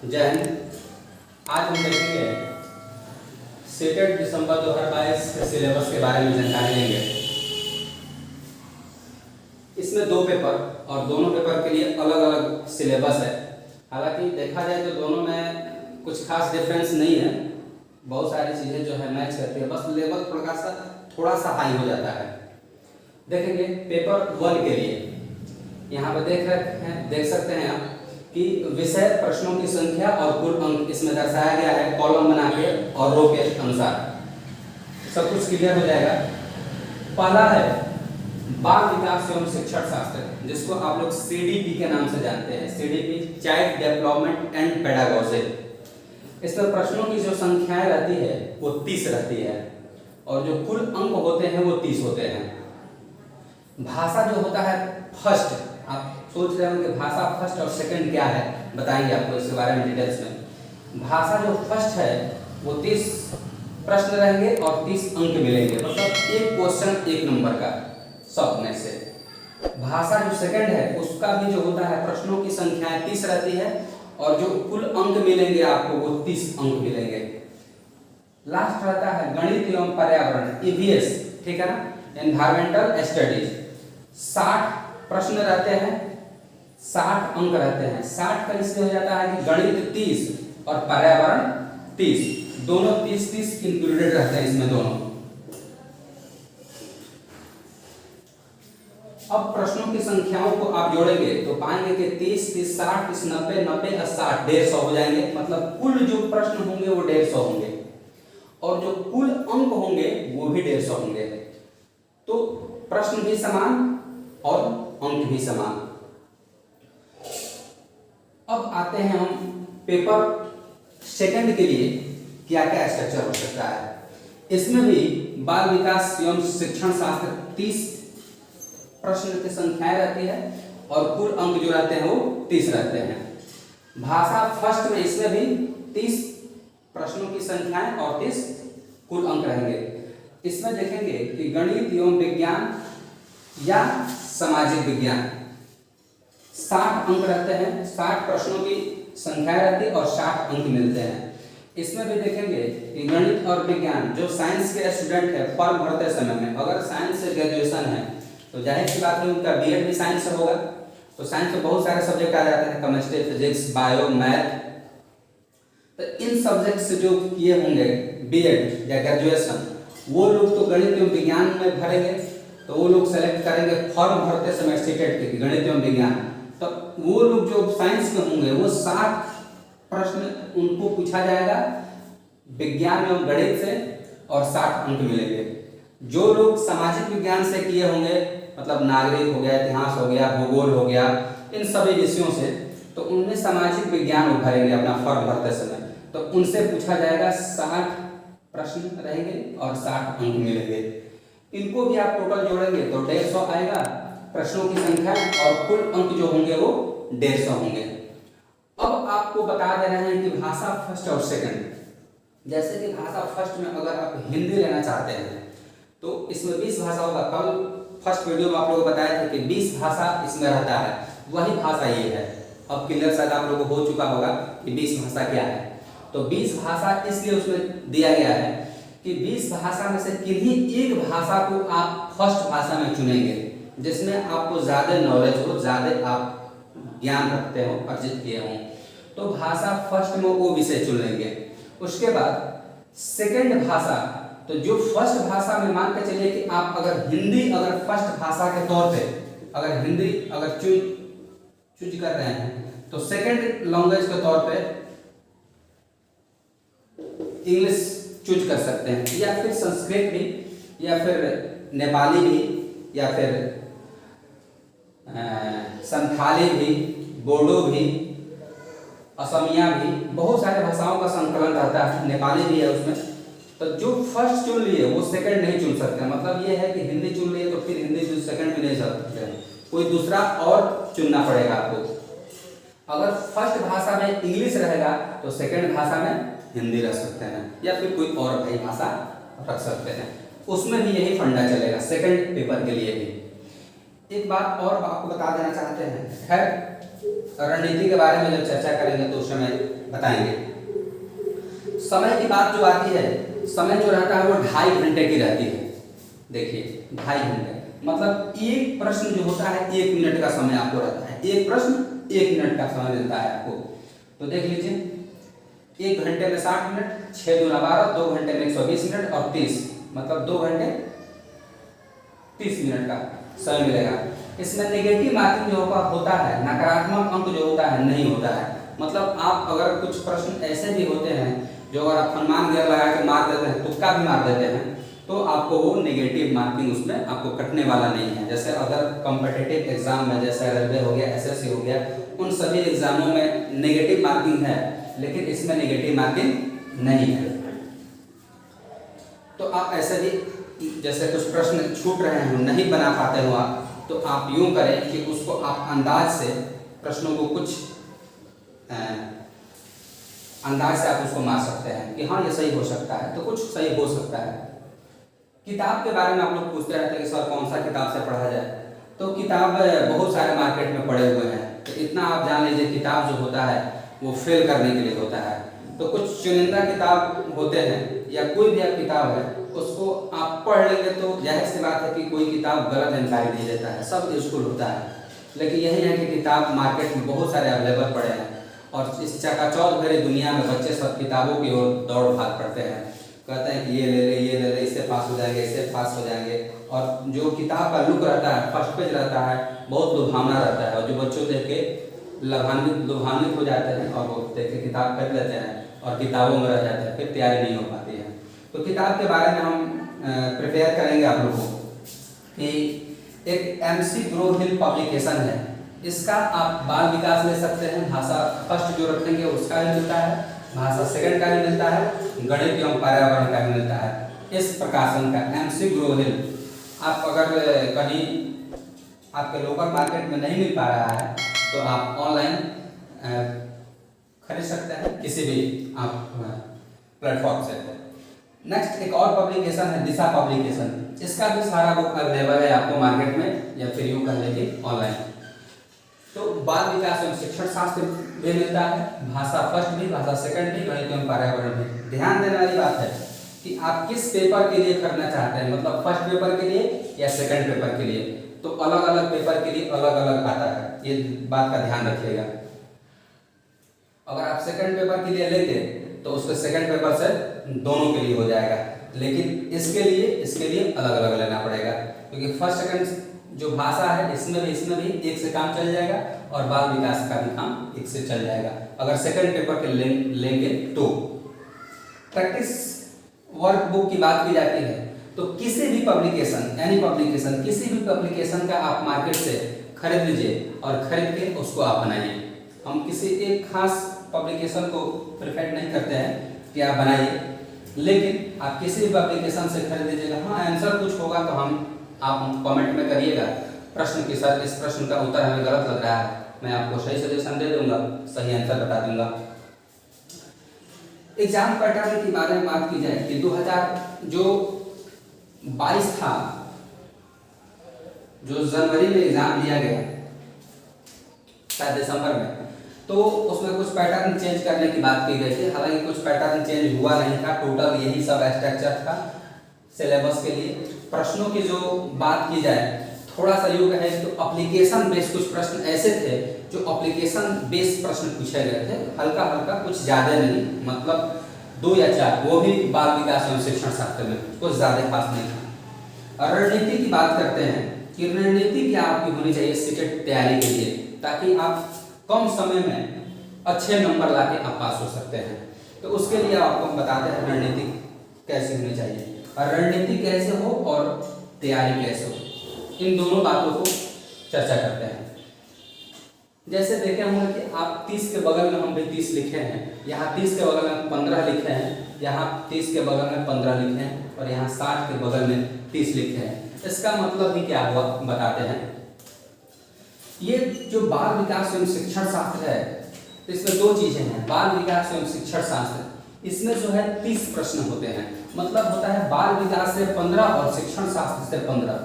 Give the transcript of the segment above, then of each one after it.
जय हिंद। आज हम देखेंगे सीटेट दिसंबर 2022 के सिलेबस के बारे में जानकारी लेंगे। इसमें दो पेपर और दोनों पेपर के लिए अलग अलग सिलेबस है। हालांकि देखा जाए तो दोनों में कुछ खास डिफरेंस नहीं है, बहुत सारी चीज़ें जो है मैच करती है, बस लेवल थोड़ा सा हाई हो जाता है। देखेंगे पेपर 1 के लिए, यहाँ पर देख सकते हैं आप कि विषय, प्रश्नों की संख्या और कुल अंक इसमें दर्शाया गया है कॉलम बना के और रो के अनुसार। सब कुछ क्लियर हो जाएगा। पहला है बाल विकास एवं शिक्षण शास्त्र, जिसको आप लोग CDP के नाम से जानते हैं, CDP child development and pedagogy. इसमें प्रश्नों की जो संख्याएं रहती है वो 30 रहती है और जो कुल अंक होते हैं वो 30 होते हैं। भाषा जो होता है फर्स्ट, आप सोच रहे होंगे भाषा फर्स्ट और सेकंड क्या है, बताएंगे आपको इसके बारे में डिटेल्स में। भाषा जो फर्स्ट है वो 30 प्रश्न रहेंगे और 30 अंक मिलेंगे, मतलब एक क्वेश्चन 1 नंबर का सब में से। भाषा जो सेकंड है उसका भी जो होता है प्रश्नों की संख्या 30 रहती है और जो कुल अंक मिलेंगे आपको वो 30 अंक मिलेंगे। लास्ट रहता है गणित एवं पर्यावरण, EVS, ठीक है ना, एनवायरमेंटल स्टडीज। 60 प्रश्न रहते हैं, 60 अंक रहते हैं। 60 का इसलिए हो जाता है कि गणित 30 और पर्यावरण 30, दोनों 30-30 इंक्लूडेड रहते हैं इसमें दोनों। अब प्रश्नों की संख्याओं को आप जोड़ेंगे तो पाएंगे कि 30, 30, 60, 30, 90, 90 और 60, 150 हो जाएंगे। मतलब कुल जो प्रश्न होंगे वो 150 होंगे और जो कुल अंक होंगे वो भी 150 होंगे। तो प्रश्न भी समान और अंक भी समान। अब आते हैं हम पेपर सेकंड के लिए क्या क्या स्ट्रक्चर हो सकता है। इसमें भी बाल विकास एवं शिक्षण शास्त्र 30 प्रश्न की संख्याएं रहती है और कुल अंक जो रहते हैं वो 30 रहते हैं। भाषा फर्स्ट में इसमें भी 30 प्रश्नों की संख्याएं और 30 कुल अंक रहेंगे। इसमें देखेंगे कि गणित एवं विज्ञान या सामाजिक विज्ञान 60 अंक रहते हैं, 60 प्रश्नों की संख्या रहती है और 60 अंक मिलते हैं। इसमें भी देखेंगे कि गणित और विज्ञान जो साइंस के स्टूडेंट है फॉर्म भरते समय में, अगर साइंस से ग्रेजुएशन है तो जाहिर सी बात है उनका BEd भी साइंस से होगा। तो साइंस में बहुत सारे सब्जेक्ट आ जाते हैं, केमिस्ट्री, फिजिक्स, बायो, मैथ। तो इन सब्जेक्ट से जो किए होंगे BEd या ग्रेजुएशन, वो लोग तो गणित एवं विज्ञान में भरेंगे, तो वो लोग सेलेक्ट करेंगे फॉर्म भरते समय सीटेट के गणित एवं विज्ञान। तो वो लोग जो साइंस में होंगे वो 60 प्रश्न उनको पूछा जाएगा विज्ञान एवं गणित से और 60 अंक मिलेंगे। जो लोग सामाजिक विज्ञान से किए होंगे, मतलब नागरिक हो गया, इतिहास हो गया, भूगोल हो गया, इन सभी विषयों से, तो उनमें सामाजिक विज्ञान भरेंगे अपना फॉर्म भरते समय, तो उनसे पूछा जाएगा 60 प्रश्न रहेंगे और 60 अंक मिलेंगे। इनको भी आप टोटल जोड़ेंगे तो 150 आएगा प्रश्नों की संख्या और कुल अंक जो होंगे वो 150 होंगे। अब आपको बता दे रहे हैं कि भाषा फर्स्ट और सेकंड, जैसे कि भाषा फर्स्ट में अगर आप हिंदी लेना चाहते हैं तो इसमें 20 भाषा होगा। कल फर्स्ट वीडियो में आप लोगों को बताया था कि 20 भाषा इसमें रहता है, वही भाषा ये है। अब क्लियर शायद आप लोगों को हो चुका होगा कि 20 भाषा क्या है। तो 20 भाषा इसलिए उसमें दिया गया है कि 20 भाषा में से किन्हीं एक भाषा को आप फर्स्ट भाषा में चुनेंगे जिसमें आपको ज़्यादा नॉलेज हो, ज़्यादा आप ज्ञान रखते हो, अर्जित किए हों, तो भाषा फर्स्ट में वो विषय चुन लेंगे। उसके बाद सेकंड भाषा, तो जो फर्स्ट भाषा में मान के चलिए कि आप अगर हिंदी अगर फर्स्ट भाषा के तौर पे अगर हिंदी अगर चूज कर रहे हैं तो सेकंड लैंग्वेज के तौर पे इंग्लिश चूज कर सकते हैं, या फिर संस्कृत भी, या फिर नेपाली भी, या फिर संथाली भी, बोडो भी, असमिया भी, बहुत सारे भाषाओं का संकलन रहता है, नेपाली भी है उसमें। तो जो फर्स्ट चुन लिए वो सेकंड नहीं चुन सकते। मतलब ये है कि हिंदी चुन लिए तो फिर हिंदी चुन सेकंड भी नहीं सकते, कोई दूसरा और चुनना पड़ेगा आपको। अगर फर्स्ट भाषा में इंग्लिश रहेगा तो सेकंड भाषा में हिंदी रख सकते हैं, या फिर कोई और भाई भाषा रख सकते हैं। उसमें भी यही फंडा चलेगा सेकंड पेपर के लिए भी। एक बात और आपको बता देना चाहते हैं, खैर रणनीति के बारे में जब चर्चा करेंगे तो उस समय बताएंगे। समय की बात जो आती है, समय जो रहता है वो 2.5 घंटे की रहती है। देखिए 2.5 घंटे मतलब एक प्रश्न जो होता है 1 मिनट का समय आपको रहता है। एक प्रश्न 1 मिनट का समय मिलता है आपको। तो देख लीजिए 1 घंटे में 60 मिनट, 6 दूना 12, 2 घंटे में 120 मिनट और 30 मतलब 2 घंटे 30 मिनट का समय मिलेगा। इसमें नेगेटिव मार्किंग जो होता है, नकारात्मक अंक जो होता है नहीं होता है। मतलब आप अगर कुछ प्रश्न ऐसे भी होते हैं जो अगर आप हनुमान गियर लगा के मार देते हैं, तुक्का भी मार देते हैं, तो आपको वो नेगेटिव मार्किंग उसमें आपको कटने वाला नहीं है। जैसे अदर कॉम्पिटिटिव एग्जाम में जैसे रेलवे हो गया, एसएससी हो गया, उन सभी एग्जामों में नेगेटिव मार्किंग है, लेकिन इसमें नेगेटिव मार्किंग नहीं है। तो आप ऐसे भी जैसे कुछ प्रश्न छूट रहे हो, नहीं बना पाते हो आप, तो आप यूं करें कि उसको आप अंदाज से प्रश्नों को कुछ अंदाज से आप उसको मार सकते हैं कि हाँ ये सही हो सकता है, तो कुछ सही हो सकता है। किताब के बारे में आप लोग पूछते रहते हैं कि सर कौन सा किताब से पढ़ा जाए, तो किताब बहुत सारे मार्केट में पड़े हुए हैं। तो इतना आप जान लीजिए किताब जो होता है वो फेल करने के लिए होता है। तो कुछ चुनिंदा किताब होते हैं या कोई भी किताब है उसको आप पढ़ लेंगे तो जाहिर सी बात है कि कोई किताब गलत जानकारी नहीं देता है, सब यूजफुल होता है। लेकिन यही है कि किताब मार्केट में बहुत सारे अवेलेबल पड़े हैं और इस चकाचौंध भरी दुनिया में बच्चे सब किताबों की ओर दौड़ भाग करते हैं, कहते हैं कि ये ले ले, ये ले ले, इससे पास हो जाएंगे, इससे पास हो जाएंगे। और जो किताब का लुक रहता है, फर्स्ट पेज रहता है, बहुत लुभावना रहता है और जो बच्चों देख के लुभान्वित हो जाते हैं और वो देख के किताब खरीद लेते हैं और किताबों में रह जाते हैं, फिर तैयारी नहीं हो पाती है। तो किताब के बारे में हम प्रिपेयर करेंगे आप लोगों को कि एक MC ग्रो हिल पब्लिकेशन है, इसका आप बाल विकास ले सकते हैं। भाषा फर्स्ट जो रखेंगे उसका भी मिलता है, भाषा सेकंड का भी मिलता है, गणित एवं पर्यावरण का भी मिलता है। इस प्रकाशन का MC ग्रो हिल आप अगर कहीं आपके लोकल मार्केट में नहीं मिल पा रहा है तो आप ऑनलाइन खरीद सकते हैं किसी भी आप प्लेटफॉर्म से। नेक्स्ट एक और पब्लिकेशन है दिशा पब्लिकेशन, इसका भी सारा बुक अवेलेबल है आपको मार्केट में या फिर यूँ कह लीजिए ऑनलाइन। तो बाल विकास एवं शिक्षण शास्त्र भी मिलता है, भाषा फर्स्ट भी, भाषा सेकंड भी, गणित एवं पर्यावरण भी। ध्यान देने वाली बात है कि आप किस पेपर के लिए करना चाहते हैं, मतलब फर्स्ट पेपर के लिए या सेकंड पेपर के लिए। तो अलग अलग पेपर के लिए अलग अलग आता है, ये बात का ध्यान रखिएगा। अगर आप सेकंड पेपर के लिए लेते तो उसके सेकंड पेपर से दोनों के लिए हो जाएगा, लेकिन इसके लिए अलग अलग लेना पड़ेगा, क्योंकि फर्स्ट सेकंड जो भाषा है इसमें भी एक से काम चल जाएगा और बाल विकास का भी काम एक से चल जाएगा अगर सेकंड पेपर के लेंगे तो। प्रैक्टिस वर्कबुक की बात की जाती है तो किसी भी पब्लिकेशन किसी भी पब्लिकेशन का आप मार्केट से खरीद लीजिए और खरीद के उसको आप बनाइए। हम किसी एक खास पब्लिकेशन को प्रेफर नहीं करते हैं कि आप बनाइए, लेकिन आप किसी भी पब्लिकेशन से खरीद लीजिएगा। हाँ आंसर कुछ होगा तो आप कमेंट में करिएगा प्रश्न के साथ, इस प्रश्न का उत्तर हमें गलत लग रहा है, मैं आपको सही सजेशन दे दूंगा, सही आंसर बता दूंगा। एग्जाम पैटर्न के बारे में बात की जाए कि 2022 था, जो जनवरी में एग्जाम लिया गया शायद दिसंबर में, तो उसमें कुछ पैटर्न चेंज करने की बात की गई थी। हालांकि कुछ पैटर्न चेंज हुआ नहीं था, टोटल यही सब स्ट्रक्चर था सिलेबस के लिए। प्रश्नों की जो बात की जाए थोड़ा सा योग है तो एप्लीकेशन बेस्ड कुछ प्रश्न ऐसे थे जो एप्लीकेशन बेस्ड प्रश्न पूछे गए थे, हल्का हल्का, कुछ ज़्यादा नहीं, मतलब 2 या 4, वो भी बाल विकास एवं शिक्षण शास्त्र में, कुछ ज़्यादा खास नहीं था। रणनीति की बात करते हैं कि रणनीति क्या आपकी होनी चाहिए सीटेट तैयारी के लिए, ताकि आप कम समय में अच्छे नंबर लाके आप पास हो सकते हैं। तो उसके लिए आपको बताते हैं रणनीति कैसी होनी चाहिए, और रणनीति कैसे हो और तैयारी कैसे हो, इन दोनों बातों को चर्चा करते हैं। जैसे देखे होंगे कि आप 30 के बगल में हम भी 30 लिखे हैं, यहाँ 30 के बगल में 15 लिखे हैं, यहाँ 30 के बगल में 15 लिखे हैं और यहाँ 60 के बगल में 30 लिखे हैं। इसका मतलब भी क्या हुआ बताते हैं। ये जो बाल विकास एवं शिक्षण शास्त्र है, इसमें 2 चीजें हैं, बाल विकास एवं शिक्षण शास्त्र, इसमें जो है 30 प्रश्न होते हैं, मतलब होता है बाल विकास से 15 और शिक्षण शास्त्र से 15।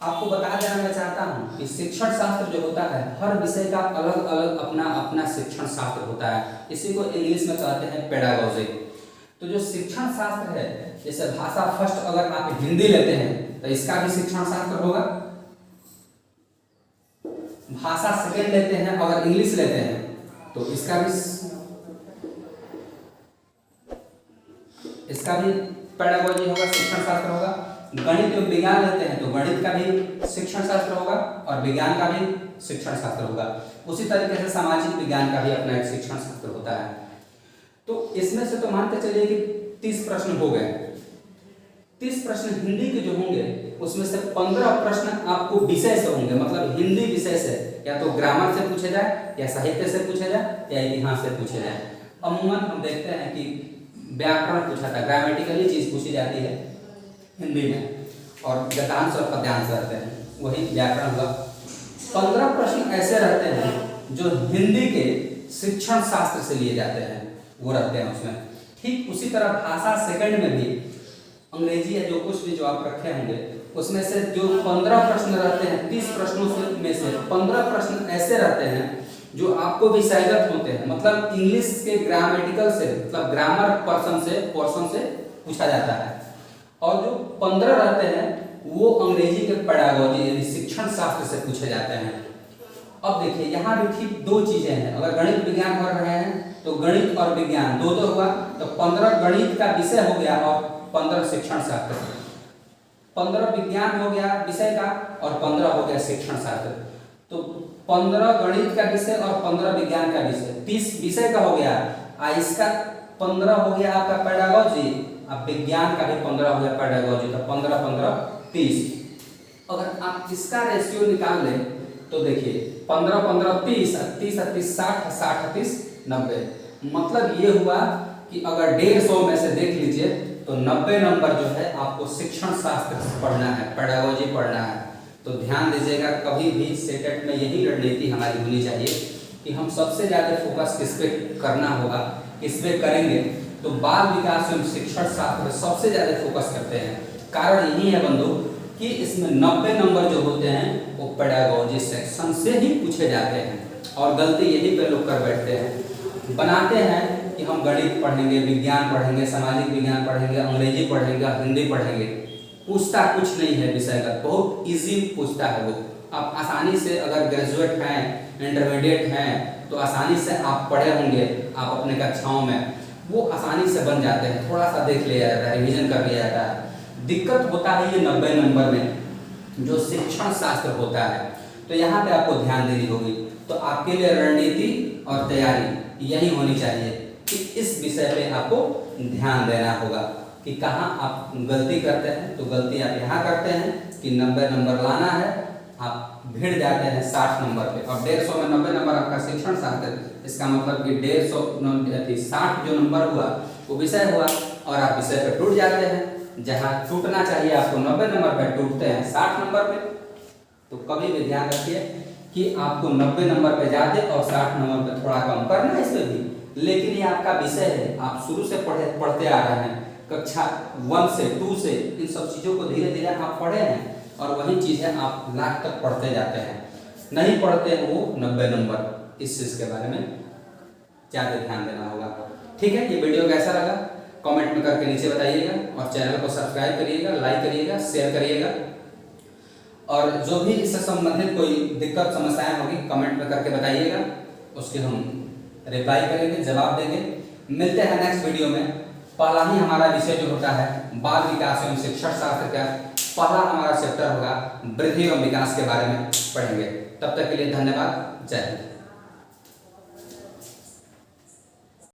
आपको बता देना मैं चाहता हूँ कि शिक्षण शास्त्र जो होता है हर विषय का अलग अलग अपना अपना शिक्षण शास्त्र होता है। इसी को इंग्लिश में कहते हैं पेडागोजी। तो जो शिक्षण शास्त्र है, जैसे भाषा फर्स्ट अगर आप हिंदी लेते हैं तो इसका भी शिक्षण शास्त्र होगा। भाषा सेकंड लेते हैं अगर इंग्लिश लेते हैं तो इसका भी पेडागोजी होगा, शिक्षण शास्त्र होगा। गणित और विज्ञान लेते हैं तो गणित का भी शिक्षण शास्त्र होगा और विज्ञान का भी शिक्षण शास्त्र होगा। उसी तरीके से सामाजिक विज्ञान का भी अपना एक शिक्षण शास्त्र होता है। तो इसमें से तो मानते चलिए कि 30 प्रश्न हो गए। 30 प्रश्न हिंदी के जो होंगे उसमें से 15 प्रश्न आपको विषय से होंगे, मतलब हिंदी विषय से, या तो ग्रामर से पूछे जाए या साहित्य से पूछे जाए या इतिहास से पूछे जाए। अमूमन हम देखते हैं कि व्याकरण पूछा था, ग्रामेटिकली चीज पूछी जाती है हिंदी में, और गद्यांश और पद्यांश रहते हैं, वही व्याकरण हुआ। 15 प्रश्न ऐसे रहते हैं जो हिंदी के शिक्षण शास्त्र से लिए जाते हैं, वो रहते हैं उसमें। ठीक उसी तरह भाषा सेकंड में भी अंग्रेजी या जो कुछ भी जो आप रखे होंगे उसमें से जो 15 प्रश्न रहते हैं, 30 प्रश्नों में से 15 प्रश्न ऐसे रहते हैं जो आपको विषयगत होते हैं, मतलब इंग्लिश के ग्रामेटिकल से, मतलब ग्रामर पोर्शन से पूछा जाता है। और जो 15 रहते हैं वो अंग्रेजी के पेडागोजी यानी शिक्षण शास्त्र से पूछे जाते हैं। अब देखिए यहाँ भी ठीक दो चीजें हैं। अगर गणित विज्ञान पढ़ रहे हैं तो गणित और विज्ञान दो हुआ, तो 15 गणित का विषय हो गया और 15 शिक्षण शास्त्र, 15 विज्ञान हो गया विषय का और 15 हो गया शिक्षण शास्त्र। तो 15 गणित का विषय और 15 विज्ञान का विषय, 30 विषय का हो गया। इसका 15 हो गया आपका पेडागोजी, अब विज्ञान का भी 15 हो गया पेडागोजी, तो 15 15 30। अगर आप इसका रेशियो निकाल लें तो देखिए 15 15 30, 30 30 60, 60 30 90। मतलब ये हुआ कि अगर 150 में से देख लीजिए तो 90 नंबर जो है आपको शिक्षण शास्त्र पढ़ना है, पेडागोजी पढ़ना है। तो ध्यान दीजिएगा, कभी भी सेटेट में यही रणनीति हमारी होनी चाहिए कि हम सबसे ज्यादा फोकस किस पे करना होगा, किस पे करेंगे तो बाल विकास एवं शिक्षण शास्त्र सबसे ज्यादा फोकस करते हैं। कारण यही है बंधु कि इसमें 90 नंबर जो होते हैं वो पेडागोजी सेक्शन से ही पूछे जाते हैं, और गलती यही पे लोग कर बैठते हैं, बनाते हैं कि हम गणित पढ़ेंगे, विज्ञान पढ़ेंगे, सामाजिक विज्ञान पढ़ेंगे, अंग्रेजी पढ़ेंगे, हिंदी पढ़ेंगे। पूछता कुछ नहीं है विषयगत, बहुत इजी पूछता है वो। आप आसानी से अगर ग्रेजुएट हैं, इंटरमीडिएट हैं तो आसानी से आप पढ़े होंगे, आप अपने कक्षाओं में वो आसानी से बन जाते हैं। थोड़ा सा देख लिया जाता है, रिवीजन कर लिया जाता है। दिक्कत होता है ये 90 नंबर में जो शिक्षण शास्त्र होता है, तो यहाँ पे आपको ध्यान देनी होगी। तो आपके लिए रणनीति और तैयारी यही होनी चाहिए कि इस विषय पे आपको ध्यान देना होगा कि कहाँ आप गलती करते हैं। तो गलती आप यहाँ करते हैं कि 90 नंबर लाना है, आप भिड़ जाते हैं 60 नंबर पे, और 150 में 90 नंबर आपका शिक्षण शास्त्र, इसका मतलब कि 150 60 जो नंबर हुआ वो विषय हुआ, और आप विषय पे टूट जाते हैं। जहाँ टूटना चाहिए आपको 90 नंबर पे, टूटते हैं 60 नंबर पे। तो कभी भी ध्यान रखिए कि आपको 90 नंबर पे जाते और 60 नंबर पे थोड़ा कम करना है इसमें भी। लेकिन ये आपका विषय है, आप शुरू से पढ़ते आ रहे हैं, कक्षा 1 से 2 से इन सब चीज़ों को धीरे धीरे आप पढ़े हैं, और वही चीज़ें आप लास्ट तक पढ़ते जाते हैं। नहीं पढ़ते हैं वो 90 नंबर। इस चीज़ के बारे में ज़्यादा ध्यान देना होगा। ठीक है, ये वीडियो कैसा लगा कमेंट में करके नीचे बताइएगा, और चैनल को सब्सक्राइब करिएगा, लाइक करिएगा, शेयर करिएगा, और जो भी इससे संबंधित कोई दिक्कत समस्याएं होगी कमेंट में करके बताइएगा, उसके हम रिप्लाई करेंगे, जवाब देंगे। मिलते हैं नेक्स्ट वीडियो में। पहला ही हमारा विषय जो होता है बाल विकास एवं शिक्षण शास्त्र का पहला हमारा चैप्टर होगा वृद्धि एवं विकास के बारे में पढ़ेंगे। तब तक के लिए धन्यवाद, जय हिंद।